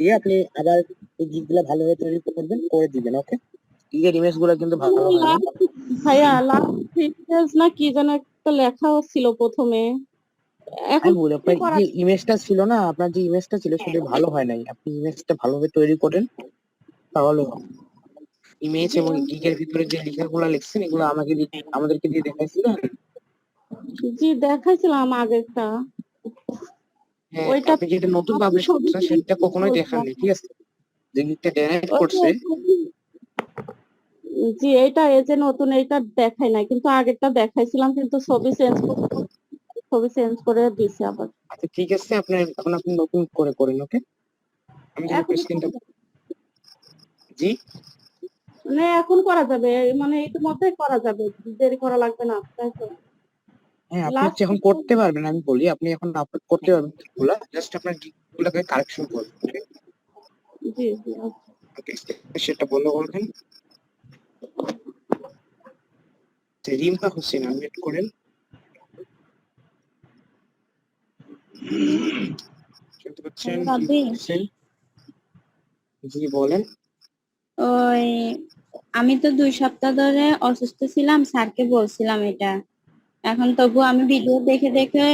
দিয়ে আপনি আবার এই গিগগুলো ভালোভাবে তৈরি করবেন, করে দিবেন। ওকে, গিগের ইমেজগুলো কিন্তু ভালো হয় না। ভাইয়া লাস্ট পেজ না কি যেন একটা লেখা ছিল প্রথমে, এখন আমি বলি আপনার যে ইমেজটা ছিল না, আপনার যে ইমেজটা ছিল সেটা ভালো হয় নাই। আপনি ইমেজটা ভালোভাবে তৈরি করেন তাহলে ইমেজ এবং গিগের ভিতরে যে লেখাগুলো লিখছেন এগুলো আমাদেরকে দিয়ে দেখাইছিলেন। জি দেখাইছিলাম আগেরটা, হ্যাঁ, ওইটা আপনি যেটা নতুন পাবলিশ করছেন সেটা কখনোই দেখাননি, ঠিক আছে? যে গিগটা জেনারেট করছে জি এইটা এই যে নতুন এইটা দেখাই নাই, কিন্তু আগেরটা দেখাইছিলাম, কিন্তু ছবি চেঞ্জ করে দিছি আবার। আচ্ছা ঠিক আছে, এখন আপনি নতুন করে করেন। ওকে, আমি এখন স্ক্রিনটা জি মানে এখন করা যাবে, মানে ইতিমধ্যে করা যাবে, দেরি করা লাগবে না, তাই তো? হ্যাঁ, আপনি লাস্ট এখন করতে পারবেন। আমি বলি আপনি এখন আপলোড করতে পারবেন গিগগুলা, জাস্ট আপনার গিগগুলোকে কারেকশন করবেন। জি জি ওকে, সেটা বন্ধ করবেন। রিম্পা হোসেন আনমিউট করেন। শুনতে পাচ্ছেন? জি বলেন। ওই আমি তো 2 সপ্তাহ ধরে অসুস্থ ছিলাম, স্যারকে বলছিলাম এটা। এখন তবু আমি ভিডিও দেখে দেখে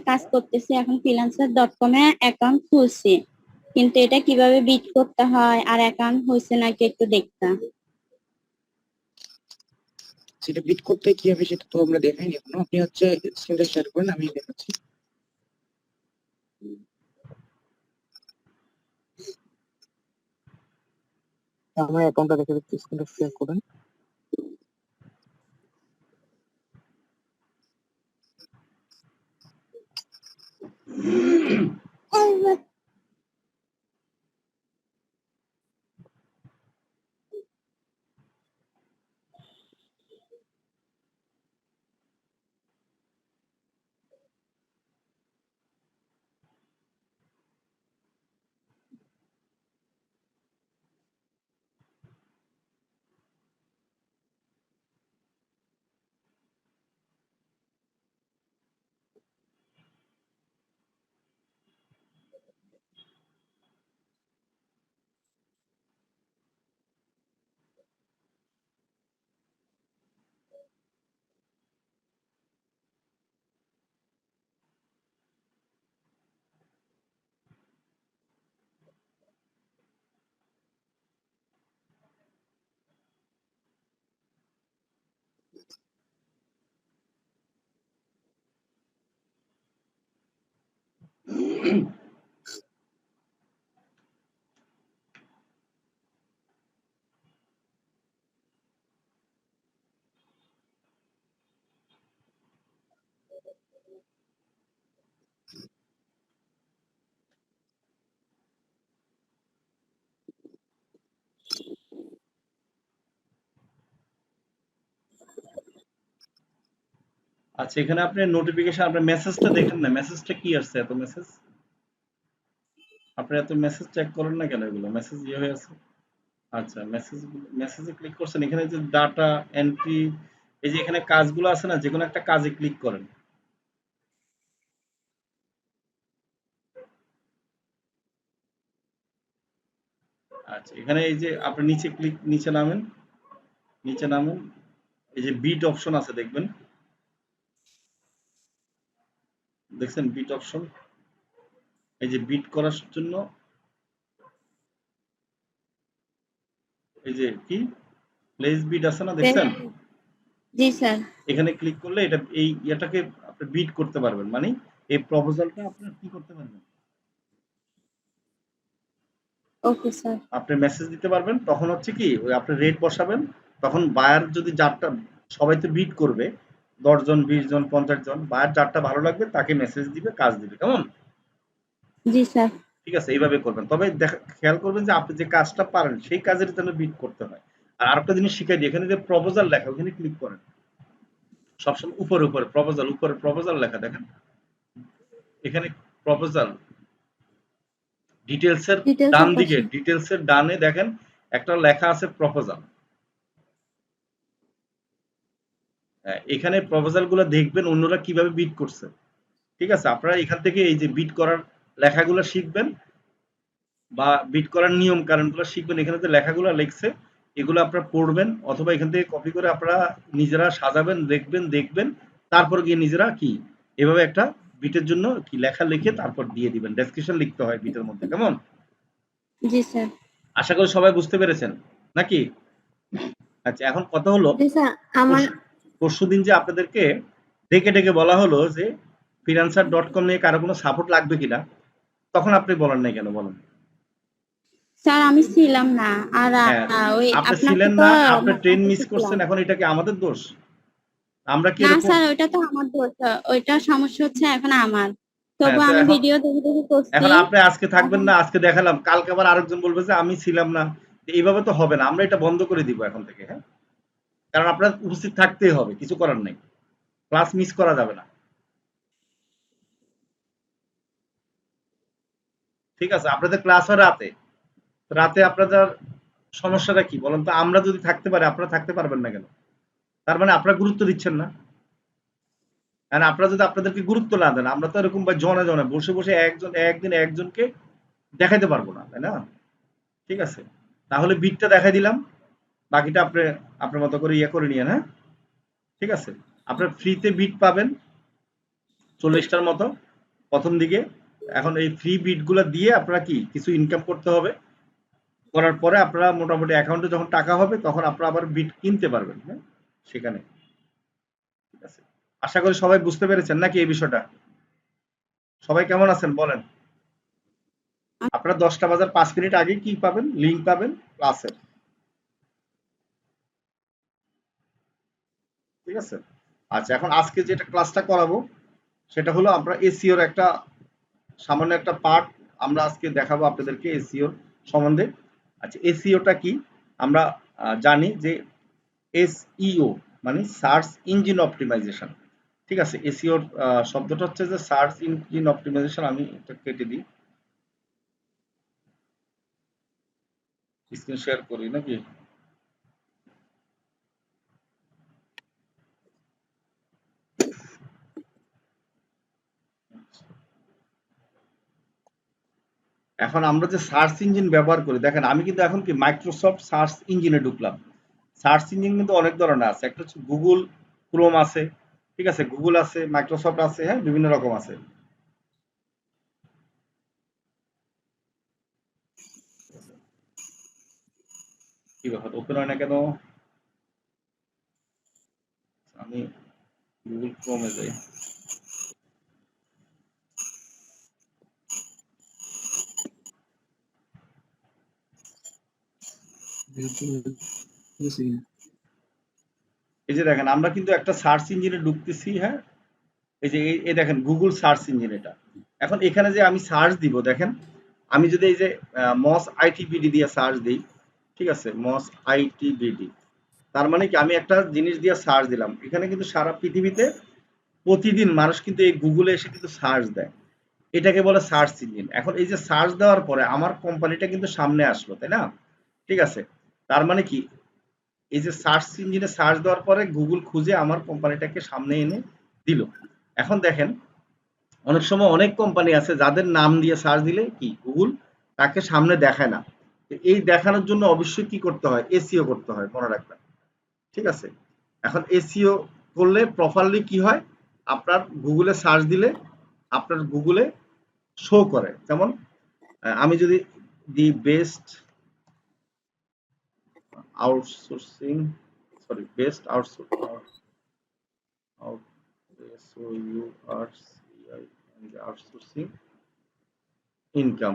কাজ করতেছি। এখন freelancer.com এ অ্যাকাউন্ট খুলছি, কিন্তু এটা কিভাবে বিট করতে হয় আর অ্যাকাউন্ট হয়েছে নাকি একটু দেখতাম। সেটা বিট করতে কি হবে সেটা তো আমরা দেখাইনি এখনো। আপনি স্ক্রিনটা শেয়ার করেন, আমি দেখাচ্ছি। আমার অ্যাকাউন্টটা দেখে দিচ্ছি, স্ক্রিনটা শেয়ার করেন। আচ্ছা, এখানে আপনি নোটিফিকেশন, আপনার মেসেজটা দেখেন না, মেসেজটা কি আসছে? এত মেসেজ, আপনি এত মেসেজ চেক করেন না কেন? এগুলো মেসেজ ইয়ে হয়ে আছে। আচ্ছা, মেসেজে ক্লিক করছেন, এখানে যে ডাটা এন্ট্রি, এই যে এখানে কাজগুলো আছে না, যে কোনো একটা কাজে ক্লিক করেন। আচ্ছা, এখানে এই যে আপনি নিচে নামেন, এই যে বিট অপশন আছে দেখবেন, দেখছেন বিট অপশন? এই যে বিট করার জন্য এই যে কি প্লেস বিট আছে না, দেখছেন? জি স্যার। এখানে ক্লিক করলে এটাকে আপনি বিট করতে পারবেন, মানে এই প্রপোজালটা আপনি কি করতে পারবেন, ওকে স্যার। আপনি মেসেজ দিতে পারবেন। তখন কি ওই আপনি রেট বসাবেন, তখন বায়ার যদি যারটা, সবাই তো বিট করবে, 10 জন 20 জন 50 জন, বায়ার যারটা ভালো লাগবে তাকে মেসেজ দিবে, কাজ দিবে, কেমন? জি স্যার। ঠিক আছে, এইভাবে করবেন। তবে খেয়াল করবেন যে আপনি যে কাজটা পারেন সেই কাজের জন্য বিট করতে হয়। আর আরেকটা জিনিস শিখাই দিই, এখানে যে প্রপোজাল লেখা, ওখানে ক্লিক করেন সবসময় উপরে প্রপোজাল লেখা দেখেন, এখানে প্রপোজাল ডিটেলসের ডান দিকে, ডিটেলসের ডানে দেখেন একটা লেখা আছে প্রপোজাল। এখানে প্রপোজাল গুলো দেখবেন অন্যরা কিভাবে বিট করছে। ঠিক আছে, আপনারা এখান থেকে এই যে বিট করার লেখাগুলো শিখবেন, বা বিট করার নিয়ম কানুনগুলো শিখবেন। এখানে যে লেখাগুলো লিখছে এগুলো আপনারা পড়বেন অথবা এখান থেকে কপি করে আপনারা নিজেরা সাজাবেন, দেখবেন, তারপর গিয়ে নিজেরা কি এভাবে একটা বিটের জন্য কি লেখা লিখে তারপর দিয়ে দিবেন। ডেসক্রিপশন লিখতে হয় বিটের মধ্যে, কেমন? জি স্যার। আশা করি সবাই বুঝতে পেরেছেন নাকি? আচ্ছা, এখন কথা হলো জি স্যার, আমার পরশুদিন যে আপনাদেরকে ডেকে বলা হলো যে freelancer.com নিয়ে কারো কোনো সাপোর্ট লাগবে কিনা, তখন আপনি বলেন নাই কেন বলেন? স্যার আমি ছিলাম না। আর হ্যাঁ, ওই আপনি আপনাকে ছিলেন তো না, আপনি ট্রেন মিস বলতেছিলাম। করছেন, এখন এটা কি আমাদের দোষ? আমরা কি না এরকম? স্যার, ওইটা তো আমার দোষ। ওইটা সমস্যা হচ্ছে এখন আমার। হ্যাঁ, তবু তো আমি এখন ভিডিও দেখে করছি। এখন আপনি আজকে থাকবেন এখন না, আজকে দেখালাম, কালকে আবার আরেকজন বলবে যে আমি ছিলাম না। এইভাবে তো হবে না, আমরা এটা বন্ধ করে দিব এখন থেকে, হ্যাঁ? কারণ আপনার উপস্থিত থাকতেই হবে, কিছু করার নেই, ক্লাস মিস করা যাবে না। ঠিক আছে? আপনাদের ক্লাস হয় রাতে, রাতে আপনাদের সমস্যাটা কি বলেন তো? আমরা যদি থাকতে পারি আপনারা থাকতে পারবেন না কেন? তার মানে আপনারা গুরুত্ব দিচ্ছেন না। আর আপনারা যদি আপনাদেরকে গুরুত্ব না দেন, আমরা তো এরকম বা জনে জনে বসে একদিন একজনকে দেখাইতে পারবো না, তাই না? ঠিক আছে, তাহলে বিটটা দেখাই দিলাম, বাকিটা আপনি আপনার মতো করে ইয়ে করে নিয়ে, হ্যাঁ? ঠিক আছে, আপনার ফ্রিতে বিট পাবেন 40টার মতো প্রথম দিকে। এখন এই ফ্রি বিটগুলো দিয়ে আপনারা কি কিছু ইনকাম করতে হবে, করার পরে আপনারা মোটামুটি অ্যাকাউন্টে যখন টাকা হবে তখন আপনারা আবার বিট কিনতে পারবেন, হ্যাঁ? সেখানে। ঠিক আছে, আশা করি সবাই বুঝতে পেরেছেন নাকি এই বিষয়টা? সবাই কেমন আছেন বলেন? আপনারা 10টা বাজার 5 মিনিট আগে কি পাবেন? লিঙ্ক পাবেন ক্লাসের। ঠিক আছে, আচ্ছা, এখন আজকে যেটা ক্লাসটা করাবো সেটা হলো আমরা এসইওর একটা সামান্য একটা পার্ট আমরা আজকে দেখাবো আপনাদেরকে এসইওর সম্বন্ধে। আচ্ছা, এসইওটা কি? আমরা জানি যে এসইও মানে সার্চ ইঞ্জিন অপটিমাইজেশন। ঠিক আছে, এসইওর শব্দটা হচ্ছে যে সার্চ ইঞ্জিন অপটিমাইজেশন। আমি এটা কেটে দিই, স্ক্রিন শেয়ার করি নাকি? এখন আমরা যে সার্চ ইঞ্জিন ব্যবহার করি, দেখেন আমি কিন্তু এখন কি মাইক্রোসফট সার্চ ইঞ্জিনে ঢুকলাম। সার্চ ইঞ্জিন কিন্তু অনেক ধরনের আছে, একটা হচ্ছে গুগল ক্রোম আছে, ঠিক আছে, গুগল আছে, মাইক্রোসফট আছে, হ্যাঁ, বিভিন্ন রকম আছে। কি ব্যাপার, ওপেন হয় না কেন? আমি গুগল ক্রোমে যাই। এই যে দেখেন আমরা কিন্তু একটা সার্চ ইঞ্জিনে ঢুকতেছি, হ্যাঁ, এই যে এই দেখেন গুগল সার্চ ইঞ্জিন এটা। এখন এখানে যে আমি সার্চ দিব, দেখেন আমি যদি এই যে মস আইটিবিডি দিয়ে সার্চ দিই, ঠিক আছে, মস আইটিবিডি, তার মানে কি আমি একটা জিনিস দিয়ে সার্চ দিলাম, এখানে কিন্তু সারা পৃথিবীতে প্রতিদিন মানুষ কিন্তু এই গুগলে এসে কিন্তু সার্চ দেয়, এটাকে বলে সার্চ ইঞ্জিন। এখন এই যে সার্চ দেওয়ার পরে আমার কোম্পানিটা কিন্তু সামনে আসলো, তাই না? ঠিক আছে, তার মানে কি এই যে সার্চ ইঞ্জিনে সার্চ দেওয়ার পরে গুগল খুঁজে আমার কোম্পানিটাকে সামনে এনে দিল। এখন দেখেন অনেক সময় অনেক কোম্পানি আছে যাদের নাম দিয়ে সার্চ দিলে কি গুগল তাকে সামনে দেখায় না। এই দেখানোর জন্য অবশ্যই কি করতে হয়? এসইও করতে হয়, মনে রাখবেন। ঠিক আছে, এখন এসইও করলে প্রপারলি কি হয়, আপনার গুগলে সার্চ দিলে আপনার গুগলে শো করে। যেমন আমি যদি the best outsourcing, sorry, best outsourcing income,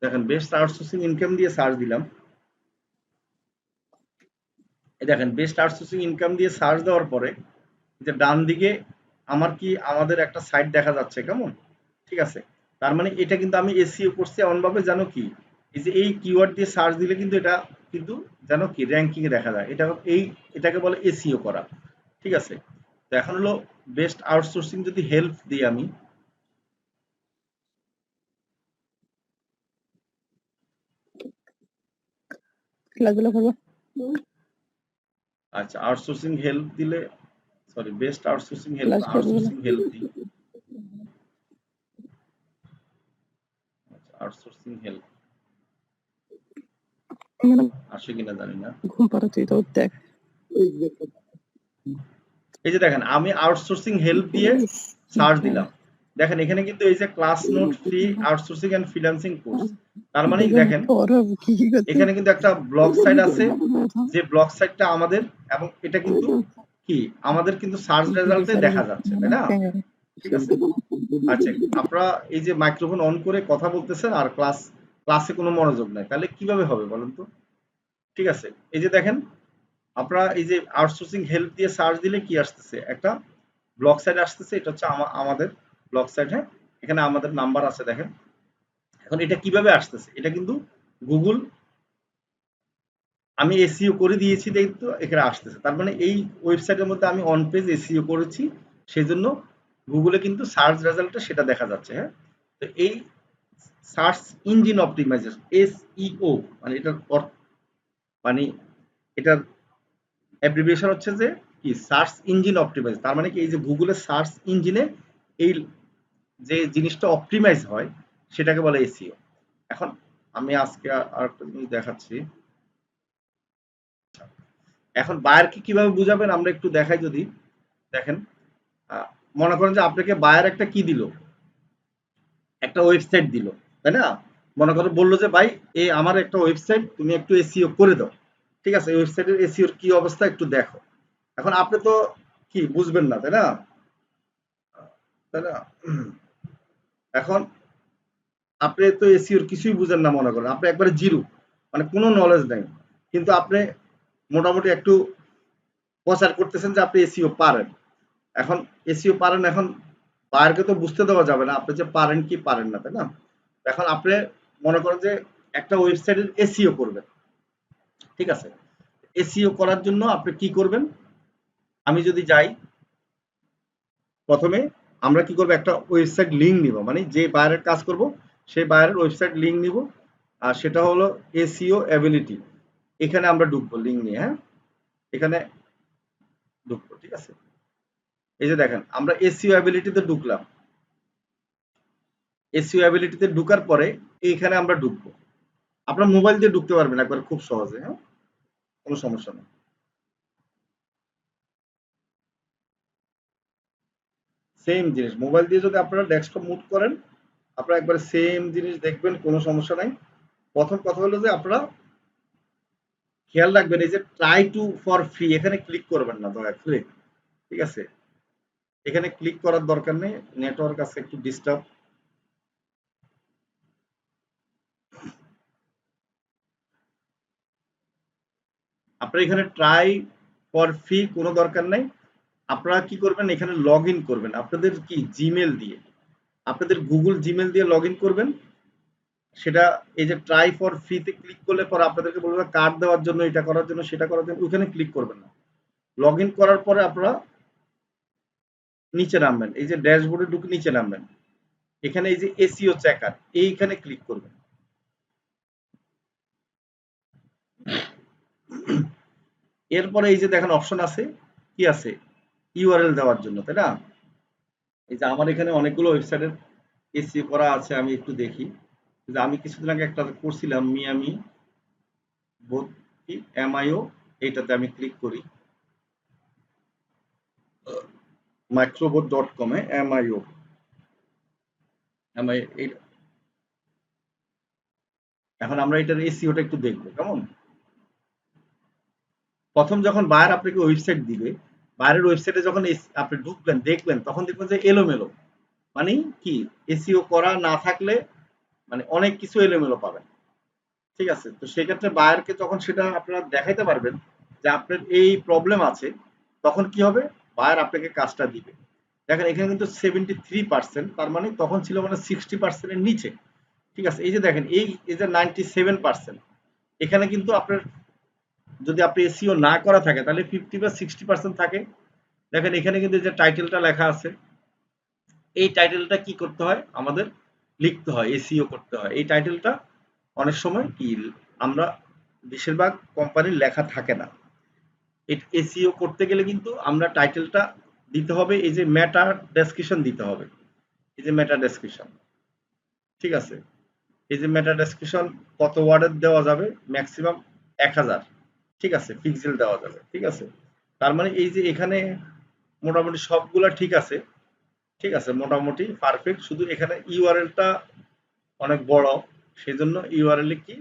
দেখেন বেস্ট আউটসোর্সিং ইনকাম দিয়ে সার্চ দিলাম, এই দেখেন বেস্ট আউটসোর্সিং ইনকাম দিয়ে সার্চ দেওয়ার পরে যে ডান দিকে আমার কি আমাদের একটা সাইট দেখা যাচ্ছে, কেমন? ঠিক আছে, তার মানে এটা কিন্তু আমি এসইও করছি এমন ভাবে জানো কি, এই যে এই কিওয়ার্ড দিয়ে সার্চ দিলে কিন্তু এটা কিন্তু জানো কি র্যাঙ্কিং এ দেখা যায়, এটা এটাকে বলে এসইও করা। ঠিক আছে, তো এখন হলো বেস্ট আউটসোর্সিং যদি হেল্প দিই আমি, খেলাধুলা করবো। আচ্ছা, আউটসোর্সিং হেল্প দিলে, sorry, best outsourcing help class করবো না। আউটসোর্সিং হেল্প দিই, আউটসোর্সিং হেল্প আসে কিনা জানি না। ঘুম পাড়াতে এটাও দেখ। এই যে দেখেন আমি আউটসোর্সিং হেল্প দিয়ে সার্চ দিলাম, দেখেন এখানে কিন্তু এই যে class note free outsourcing and freelancing course, তার মানে দেখেন এখানে কিন্তু একটা ব্লগ সাইট আছে, যে ব্লগ সাইটটা আমাদের, এবং এটা কিন্তু কি আমাদের কিন্তু সার্চ রেজাল্টে দেখা যাচ্ছে, তাই না? ঠিক আছে। আচ্ছা, আপনারা এই যে মাইক্রোফোন অন করে কথা বলতেছেন আর ক্লাসে কোনো মনোযোগ নাই, তাহলে কিভাবে হবে বলেন তো? ঠিক আছে, এই যে দেখেন আপনারা এই যে আউটসোর্সিং হেল্প দিয়ে সার্চ দিলে কি আসতেছে, একটা ব্লগ সাইট আসতেছে, এটা হচ্ছে আমাদের ব্লগ সাইট। হ্যাঁ, এখানে আমাদের নাম্বার আছে দেখেন। এখন এটা কিভাবে আসতেছে, এটা কিন্তু গুগল আমি এসইও করে দিয়েছি দেখতো এখানে আসতেছে, তার মানে এই ওয়েবসাইটের মধ্যে আমি অন পেজ এসইও করেছি, সেই জন্য গুগলে কিন্তু সার্চ রেজাল্টে সেটা দেখা যাচ্ছে। হ্যাঁ, তো এই সার্চ ইঞ্জিন অপটিমাইজেশন এসইও মানে এটার মানে এটার অ্যাব্রিভিয়েশন হচ্ছে যে কি সার্চ ইঞ্জিন অপটিমাইজ, তার মানে কি এই যে গুগলের সার্চ ইঞ্জিনে এই যে জিনিসটা অপটিমাইজ হয় সেটাকে বলে এসইও। এখন আমি আজকে আরেকটা জিনিস দেখাচ্ছি। এখন বায়ারকে কিভাবে বুঝাবেন আমরা একটু দেখাই, যদি দেখেন মনে করেন যে আপনাকে বায়ার একটা কি দিল, একটা ওয়েবসাইট দিল, তাই না? মনে করো বললো যে ভাই এই আমার একটা ওয়েবসাইট তুমি একটু এসইও করে দাও, ঠিক আছে, ওয়েবসাইটের এসইওর কি অবস্থা একটু দেখো। এখন আপনি তো কি বুঝবেন না, তাই না? তাই না? এখন আপনি তো এসইওর কিছুই বুঝেন না, মনে করেন আপনি একবারে জিরো, মানে কোনো নলেজ নাই, কিন্তু আপনি মোটামুটি একটু প্রচার করতেছেন যে আপনি এসইও পারেন। এখন এসইও পারেন, এখন বায়ারকে তো বুঝতে দেওয়া যাবে না আপনি যে পারেন কি পারেন না, তাই না? এখন আপনি মনে করেন যে একটা ওয়েবসাইটের এসইও করবেন, ঠিক আছে, এসইও করার জন্য আপনি কি করবেন, আমি যদি যাই প্রথমে আমরা কি করব, একটা ওয়েবসাইট লিংক নিব, মানে যে বায়ারের কাজ করব সেই বায়ারের ওয়েবসাইট লিংক নিব, আর সেটা হলো এসইও অ্যাবিলিটি, এখানে আমরা ঢুকবো লিংক নিয়ে। হ্যাঁ, এখানে ঢুকবো, ঠিক আছে। এই যে দেখেন আমরা এসইও অ্যাবিলিটিতে ঢুকলাম, এসইও অ্যাবিলিটিতে ঢুকার পরে এইখানে আমরা ঢুকবো, আপনার মোবাইল দিয়ে ঢুকতে পারবেন একবার খুব সহজে। হ্যাঁ, কোনো সমস্যা নেই। সেম জিনিস মোবাইল দিয়ে যদি আপনারা ডেস্কটপ মুভ করেন আপনারা একবার সেম জিনিস দেখবেন, কোনো সমস্যা নাই। প্রথম কথা হলো যে আপনারা খেয়াল রাখবেন এই যে ট্রাই টু ফর ফ্রি এখানে ক্লিক করবেন না দয়া করে, ঠিক আছে, এখানে ক্লিক করার দরকার নেই, নেটওয়ার্ক আছে একটু ডিস্টার্ব। আপনারা এখানে ট্রাই ফর ফ্রি কোনো দরকার নাই, আপনারা কি করবেন এখানে লগ ইন করবেন আপনাদের কি জিমেল দিয়ে, আপনাদের গুগল জিমেল দিয়ে লগ ইন করবেন। সেটা এই যে ট্রাই ফর ফ্রিতে ক্লিক করলে পরে আপনাদেরকে বলবে কার্ড দেওয়ার জন্য, এটা করার জন্য, সেটা করার জন্য, ওখানে ক্লিক করবেন না। লগ ইন করার পরে আপনারা নিচে নামবেন, এই যে ড্যাশবোর্ডে ঢুকে নিচে নামবেন, এখানে এই যে এসইও চেকার এইখানে ক্লিক করবেন। এরপরে এই যে দেখেন অপশন আছে, কি আছে, ইউআরএল দেওয়ার জন্য, তাই না? এই যে আমার এখানে অনেকগুলো ওয়েবসাইটের এসইও করা আছে, আমি একটু দেখি। যে আমি কিছুদিন আগে একটা করছিলাম মিয়ামি বোধ কি এমআইও, এইটাতে আমি ক্লিক করি microbot.com এ এমআইও এখন আমরা এটার এসইওটা একটু দেখবো কেমন। প্রথম যখন বায়ার আপনাকে ওয়েবসাইট দিবে, বায়ারের ওয়েবসাইটে যখন আপনি ঢুকবেন দেখবেন তখন দেখবেন যে এলোমেলো, মানে কি এসইও করা না থাকলে মানে অনেক কিছু এলোমেলো পাবেন, ঠিক আছে। তো সেক্ষেত্রে বায়ারকে যখন সেটা আপনারা দেখাইতে পারবেন যে আপনার এই প্রবলেম আছে, তখন কি হবে, বায়ার আপনাকে কাজটা দিবে। দেখেন এখানে কিন্তু 73%, তার মানে তখন ছিল মানে 60% এর নিচে, ঠিক আছে। এই যে দেখেন এই যে 97%, এখানে কিন্তু আপনার যদি আপনি এসইও না করা থাকে তাহলে 50 বা 60% থাকে। দেখেন এখানে কিন্তু যে টাইটেলটা লেখা আছে, এই টাইটেলটা কি করতে হয়, আমাদের লিখতে হয়, এসইও করতে হয়। এই টাইটেলটা অনেক সময় কি আমরা বেশিরভাগ কোম্পানির লেখা থাকে না, এসইও করতে গেলে কিন্তু আমরা টাইটেলটা দিতে হবে, এই যে মেটা ডেসক্রিপশন দিতে হবে, এই যে মেটা ডেসক্রিপশন, ঠিক আছে। এই যে মেটা ডেসক্রিপশন কত ওয়ার্ডের দেওয়া যাবে, ম্যাক্সিমাম 1000, ঠিক আছে, পিক্সেল দেওয়া যাবে, ঠিক আছে। তার মানে এই যে এখানে মোটামুটি সবগুলা ঠিক আছে, ঠিক আছে, মোটামুটি পারফেক্ট। শুধু এখানে ইউআরএলটা অনেক বড়, সেজন্য ইউআরএল কি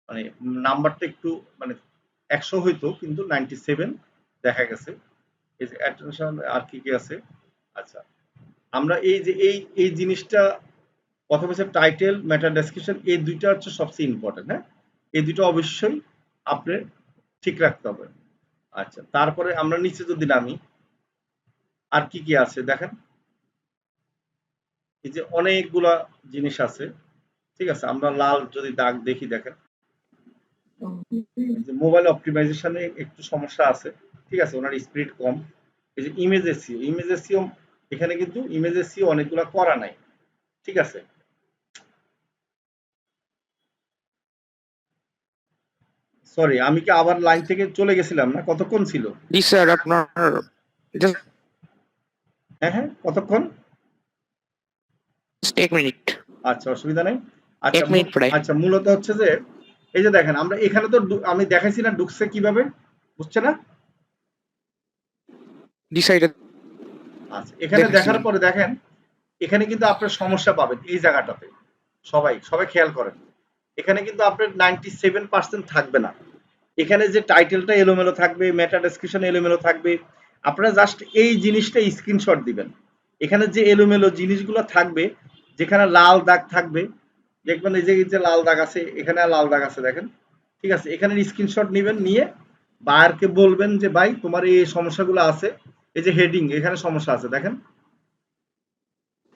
মানে নাম্বারটা একটু মানে 100 হইতো, কিন্তু 97 দেখা গেছে। এই যে অ্যাটেনশন আর কি কি আছে। আচ্ছা, আমরা এই যে এই জিনিসটা প্রথমে হচ্ছে টাইটেল, মেটা ডেসক্রিপশন, এই দুইটা হচ্ছে সবচেয়ে ইম্পর্টেন্ট। হ্যাঁ, এই দুটো অবশ্যই আপনি ঠিক রাখতে হবে। আচ্ছা, তারপরে আমরা নিচে যদি নামি, আর কি কি আছে দেখেন, এই যে অনেকগুলা জিনিস আছে, ঠিক আছে। আমরা লাল যদি দাগ দেখি, দেখেন যে মোবাইল অপটিমাইজেশনে একটু সমস্যা আছে, ঠিক আছে, ওনার স্পিড কম। এই যে ইমেজ এসইও, এখানে কিন্তু ইমেজ এসইও অনেকগুলা করা নাই, ঠিক আছে। সরি, আমি কি আবার লাইন থেকে চলে গেছিলাম না? কতক্ষণ ছিল? জি স্যার, আপনার হ্যাঁ হ্যাঁ, কতক্ষণ? Just 1 minute. আচ্ছা, অসুবিধা নেই। আচ্ছা 1 মিনিট প্রায়। আচ্ছা, মূলত হচ্ছে যে এই যে দেখেন, আমরা এখানে তো আমি দেখাইছি না ঢুকছে কিভাবে, বুঝছে না? জি স্যার, এটা আচ্ছা, এখানে দেখাইছি। দেখার পরে দেখেন, এখানে কিন্তু আপনার সমস্যা পাবেন এই জায়গাটাতে। সবাই খেয়াল করেন, এখানে কিন্তু আপনার 97% থাকবে না। এখানে যে টাইটেলটা এলোমেলো থাকবে, মেটা ডেসক্রিপশন এলোমেলো থাকবে। আপনারা জাস্ট এই জিনিসটা স্ক্রিনশট দিবেন। এখানে যে এলোমেলো জিনিসগুলো থাকবে, যেখানে লাল দাগ থাকবে, দেখবেন এই যে লাল দাগ আছে, এখানে লাল দাগ আছে, দেখেন, ঠিক আছে। এখানে স্ক্রিনশট নেবেন, নিয়ে বায়ারকে বলবেন যে ভাই তোমার এই সমস্যাগুলো আছে। এই যে হেডিং, এখানে সমস্যা আছে, দেখেন,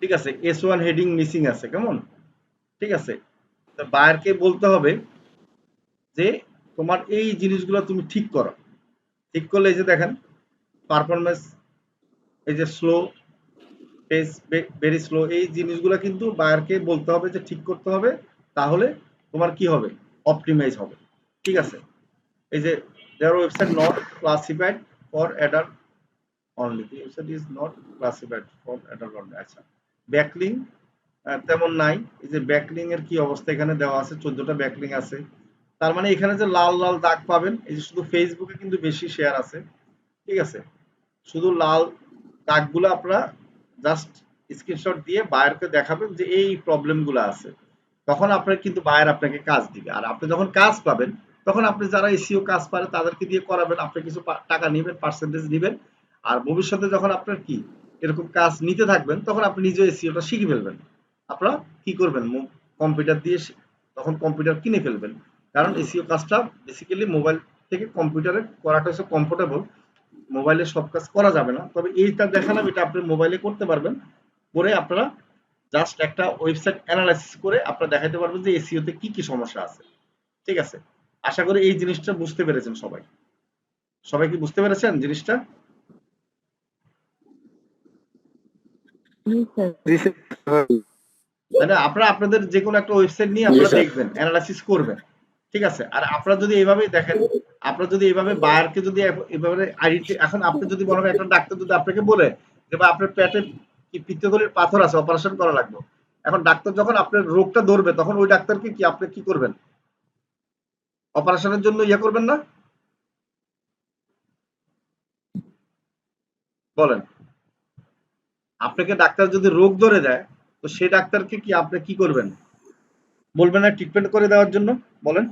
ঠিক আছে, S1 হেডিং মিসিং আছে, কেমন, ঠিক আছে। তো বায়ারকে বলতে হবে যে তোমার এই জিনিসগুলো তুমি ঠিক করো। ঠিক করলে এই যে দেখেন পারফরমেন্স, এই যে স্লো, পেজ ভেরি স্লো, এই জিনিসগুলো কিন্তু বায়ারকে বলতে হবে যে ঠিক করতে হবে, তাহলে তোমার কি হবে, অপটিমাইজ হবে, ঠিক আছে। এই যে their website not classified for adult only, the website is not classified for adult only। আচ্ছা, ব্যাকলিং তেমন নাই। এই যে ব্যাকলিং এর কি অবস্থা, এখানে দেওয়া আছে 14টা ব্যাকলিং আছে। তার মানে এখানে যে লাল লাল দাগ পাবেন, এই যে শুধু ফেসবুকে কিন্তু বেশি শেয়ার আছে, ঠিক আছে। শুধু লাল দাগগুলো আপনারা জাস্ট স্ক্রিনশট দিয়ে বায়ারকে দেখাবেন যে এই প্রবলেমগুলো আছে, তখন আপনার কিন্তু বায়ার আপনাকে কাজ দিবে। আর আপনি যখন কাজ পাবেন, তখন আপনি যারা এসইও কাজ পারে তাদেরকে দিয়ে করাবেন, আপনি কিছু টাকা নেবেন, পার্সেন্টেজ নেবেন। আর ভবিষ্যতে যখন আপনার কি এরকম কাজ নিতে থাকবেন, তখন আপনি নিজে এসইওটা শিখে ফেলবেন। আপনারা কি করবেন, কম্পিউটার দিয়ে তখন কম্পিউটার কিনে ফেলবেন। কারণ এসইও কাজটা বেসিক্যালি মোবাইল থেকে কম্পিউটারে করাটা হচ্ছে কমফোর্টেবল। মোবাইলে সব কাজ করা যাবে না, তবে এইটা দেখালাম, এটা আপনি মোবাইলে করতে পারবেন। করে আপনারা জাস্ট একটা ওয়েবসাইট অ্যানালাইসিস করে আপনারা দেখাতে পারবেন যে এসইও তে কি কি সমস্যা আছে, ঠিক আছে। আশা করি এই জিনিসটা বুঝতে পেরেছেন সবাই। সবাই কি বুঝতে পেরেছেন জিনিসটা? তাই না? আপনারা আপনাদের যে কোনো একটা ওয়েবসাইট নিয়ে আপনারা দেখবেন, অ্যানালাইসিস করবেন, ঠিক আছে। আর আপনারা যদি এইভাবে দেখেন, আপনারা যদি এইভাবে বায়ারকে যদি এভাবে আইডেন্টি, এখন আপনি যদি মনে হয় একটা ডাক্তার যদি আপনাকে বলে যে বা আপনার পেটে কি পিত্তথলির পাথর আছে, অপারেশন করা লাগবে, এখন ডাক্তার যখন আপনার রোগটা ধরবে, তখন ওই ডাক্তারকে কি আপনি কি করবেন, অপারেশনের জন্য ইয়ে করবেন না? বলেন, আপনাকে ডাক্তার যদি রোগ ধরে দেয়, তো সেই ডাক্তারকে কি আপনি কি করবেন, বলবেন না ট্রিটমেন্ট করে দেওয়ার জন্য? বলেন।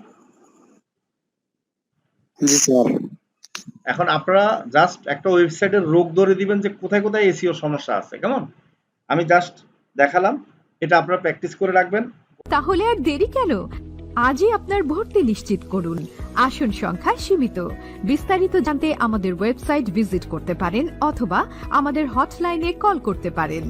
জি স্যার। এখন আপনারা জাস্ট একটা ওয়েবসাইটের রোগ ধরে দিবেন যে কোথায় কোথায় এসইও সমস্যা আছে, কেমন। আমি জাস্ট দেখালাম, এটা আপনারা প্র্যাকটিস করে রাখবেন। তাহলে আর দেরি কেন, আজই আপনার ভর্তি নিশ্চিত করুন। আসন সংখ্যা সীমিত। বিস্তারিত জানতে আমাদের ওয়েবসাইট ভিজিট করতে পারেন অথবা আমাদের হটলাইনে কল করতে পারেন।